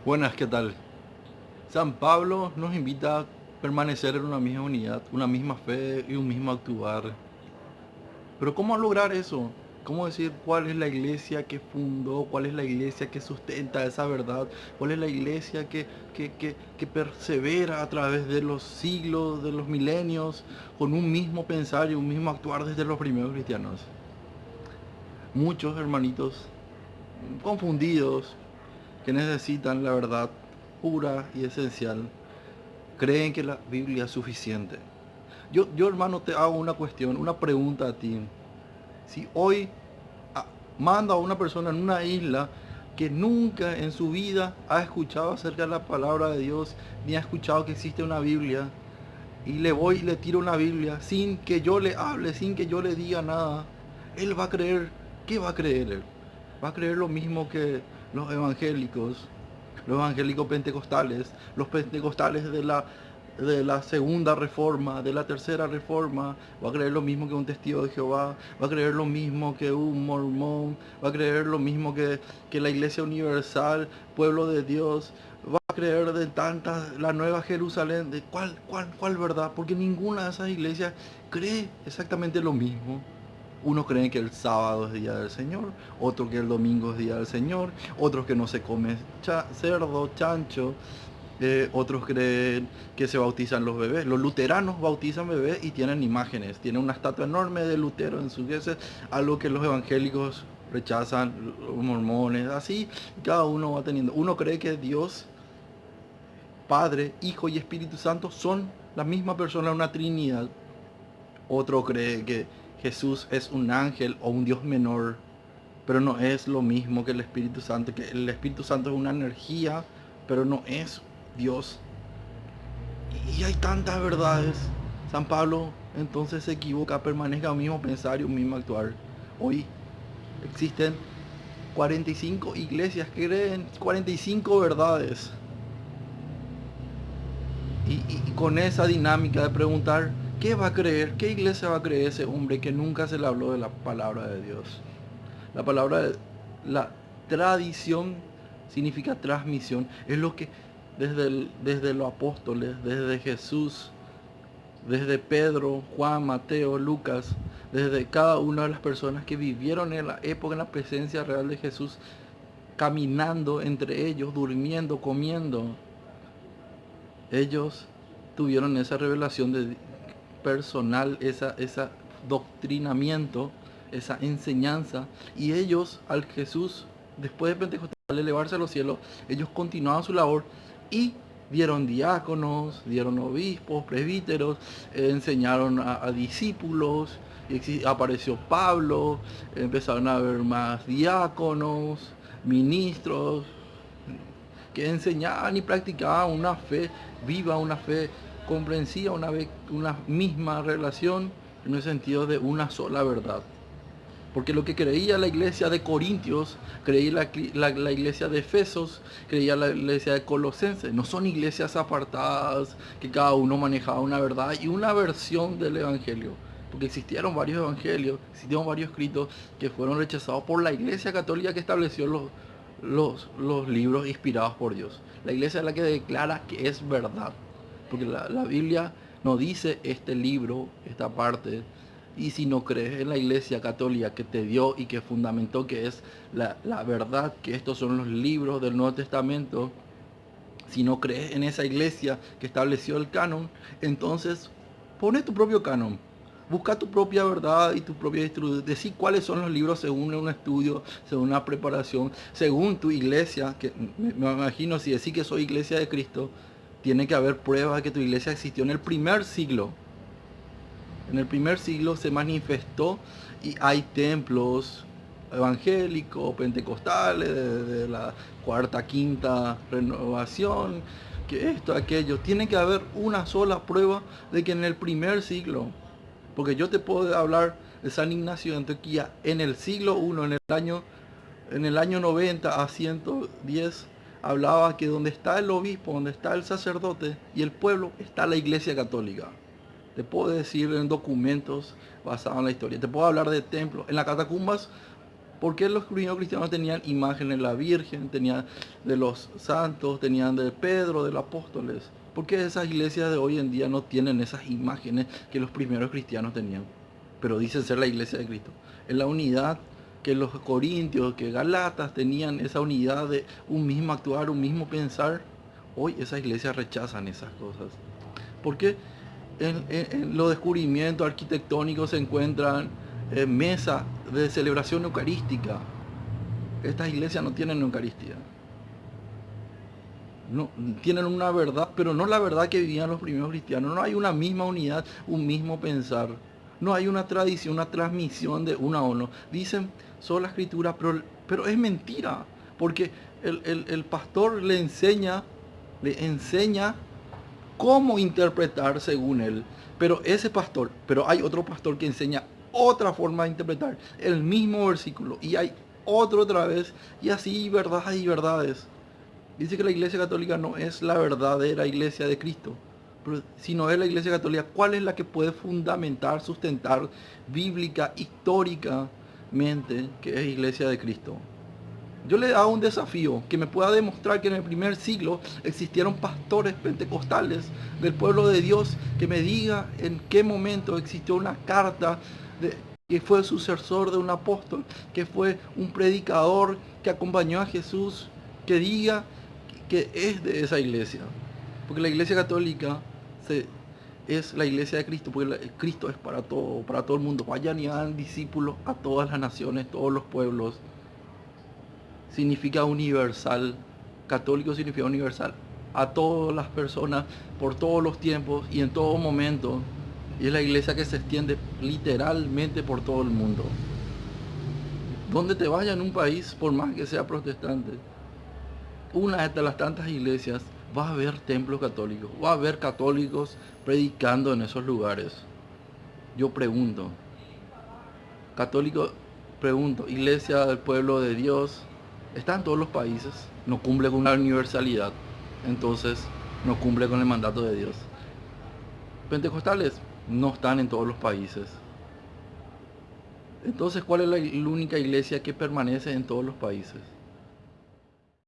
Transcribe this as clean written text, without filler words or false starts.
Buenas, ¿qué tal? San Pablo nos invita a permanecer en una misma unidad, una misma fe y un mismo actuar. Pero ¿cómo lograr eso? ¿Cómo decir cuál es la iglesia que fundó, cuál es la iglesia que sustenta esa verdad, cuál es la iglesia que persevera a través de los siglos, de los milenios, con un mismo pensar y un mismo actuar desde los primeros cristianos? Muchos hermanitos confundidos que necesitan la verdad pura y esencial creen que la Biblia es suficiente. Yo hermano, te hago una cuestión, una pregunta a ti. Si hoy ah, manda a una persona en una isla que nunca en su vida ha escuchado acerca de la palabra de Dios, ni ha escuchado que existe una Biblia, y le voy y le tiro una Biblia sin que yo le hable, sin que yo le diga nada, él va a creer, ¿qué va a creer él? Va a creer lo mismo que los evangélicos pentecostales, los pentecostales de la segunda reforma, de la tercera reforma, va a creer lo mismo que un testigo de Jehová, va a creer lo mismo que un mormón, va a creer lo mismo que la iglesia universal, pueblo de Dios, va a creer de tantas, la nueva Jerusalén, de cuál verdad, porque ninguna de esas iglesias cree exactamente lo mismo. Unos creen que el sábado es día del Señor, otros que el domingo es día del Señor, otros que no se come cerdo, chancho, otros creen que se bautizan los bebés. Los luteranos bautizan bebés y tienen imágenes, tienen una estatua enorme de Lutero en sus iglesias, algo que los evangélicos rechazan, los mormones, así cada uno va teniendo. Uno cree que Dios, Padre, Hijo y Espíritu Santo son la misma persona, una Trinidad. Otro cree que Jesús es un ángel o un Dios menor, pero no es lo mismo que el Espíritu Santo, que el Espíritu Santo es una energía, pero no es Dios. Y hay tantas verdades. San Pablo entonces se equivoca, permanezca un mismo pensar y un mismo actuar. Hoy existen 45 iglesias que creen 45 verdades. Y con esa dinámica de preguntar, ¿qué va a creer? ¿Qué iglesia va a creer ese hombre que nunca se le habló de la palabra de Dios? La palabra, la tradición significa transmisión. Es lo que desde los apóstoles, desde Jesús, desde Pedro, Juan, Mateo, Lucas, desde cada una de las personas que vivieron en la época, en la presencia real de Jesús, caminando entre ellos, durmiendo, comiendo, ellos tuvieron esa revelación de personal, esa doctrinamiento, esa enseñanza, y ellos al Jesús, después de Pentecostés, al elevarse a los cielos, ellos continuaban su labor y dieron diáconos, dieron obispos, presbíteros, enseñaron a discípulos, y apareció Pablo, empezaron a haber más diáconos, ministros, que enseñaban y practicaban una fe viva, una fe comprensiva, una misma relación en el sentido de una sola verdad. Porque lo que creía la iglesia de Corintios, creía la iglesia de Efesos, creía la iglesia de Colosenses, no son iglesias apartadas que cada uno manejaba una verdad y una versión del evangelio. Porque existieron varios evangelios, existieron varios escritos que fueron rechazados por la iglesia católica que estableció los libros inspirados por Dios. La iglesia es la que declara que es verdad. Porque la Biblia no dice este libro, esta parte. Y si no crees en la iglesia católica que te dio y que fundamentó que es la verdad, que estos son los libros del Nuevo Testamento, si no crees en esa iglesia que estableció el canon, entonces pone tu propio canon. Busca tu propia verdad y tu propia distribución. Decí cuáles son los libros según un estudio, según una preparación, según tu iglesia. Que me imagino, si decís que soy iglesia de Cristo, tiene que haber pruebas de que tu iglesia existió en el primer siglo. En el primer siglo se manifestó y hay templos evangélicos, pentecostales, de la cuarta, quinta renovación, que esto, aquello. Tiene que haber una sola prueba de que en el primer siglo, porque yo te puedo hablar de San Ignacio de Antioquía en el siglo I, en el año 90 a 110, hablaba que donde está el obispo, donde está el sacerdote y el pueblo, está la iglesia católica. Te puedo decir en documentos basados en la historia. Te puedo hablar de templos. En las catacumbas ¿Por qué los primeros cristianos tenían imágenes de la Virgen, tenían de los santos, tenían de Pedro, de los apóstoles? ¿Por qué esas iglesias de hoy en día no tienen esas imágenes que los primeros cristianos tenían? Pero dicen ser la iglesia de Cristo. En la unidad que los corintios, que Galatas tenían esa unidad de un mismo actuar, un mismo pensar, hoy esas iglesias rechazan esas cosas. Porque en los descubrimientos arquitectónicos se encuentran mesas de celebración eucarística. Estas iglesias no tienen Eucaristía. No, tienen una verdad, pero no la verdad que vivían los primeros cristianos. No hay una misma unidad, un mismo pensar. No hay una tradición, una transmisión de uno a uno. Dicen sola escritura, pero es mentira. Porque el pastor le enseña cómo interpretar según él. Pero hay otro pastor que enseña otra forma de interpretar el mismo versículo. Y hay otro otra vez. Y así verdades y verdades. Dice que la Iglesia Católica no es la verdadera Iglesia de Cristo. Pero si no es la Iglesia Católica, ¿cuál es la que puede fundamentar, sustentar bíblica, históricamente, que es Iglesia de Cristo? Yo le hago un desafío, que me pueda demostrar que en el primer siglo existieron pastores pentecostales del pueblo de Dios, que me diga en qué momento existió una carta que fue sucesor de un apóstol, que fue un predicador que acompañó a Jesús, que diga que es de esa iglesia. Porque la Iglesia Católica es la Iglesia de Cristo, porque Cristo es para todo el mundo. Vayan y hagan discípulos a todas las naciones, todos los pueblos. Significa universal. Católico significa universal. A todas las personas, por todos los tiempos y en todo momento. Y es la iglesia que se extiende literalmente por todo el mundo. Donde te vaya en un país, por más que sea protestante, una de las tantas iglesias, va a haber templos católicos, va a haber católicos predicando en esos lugares. Yo pregunto, iglesia del pueblo de Dios, está en todos los países, no cumple con la universalidad, entonces no cumple con el mandato de Dios. Pentecostales no están en todos los países. Entonces, ¿cuál es la única iglesia que permanece en todos los países?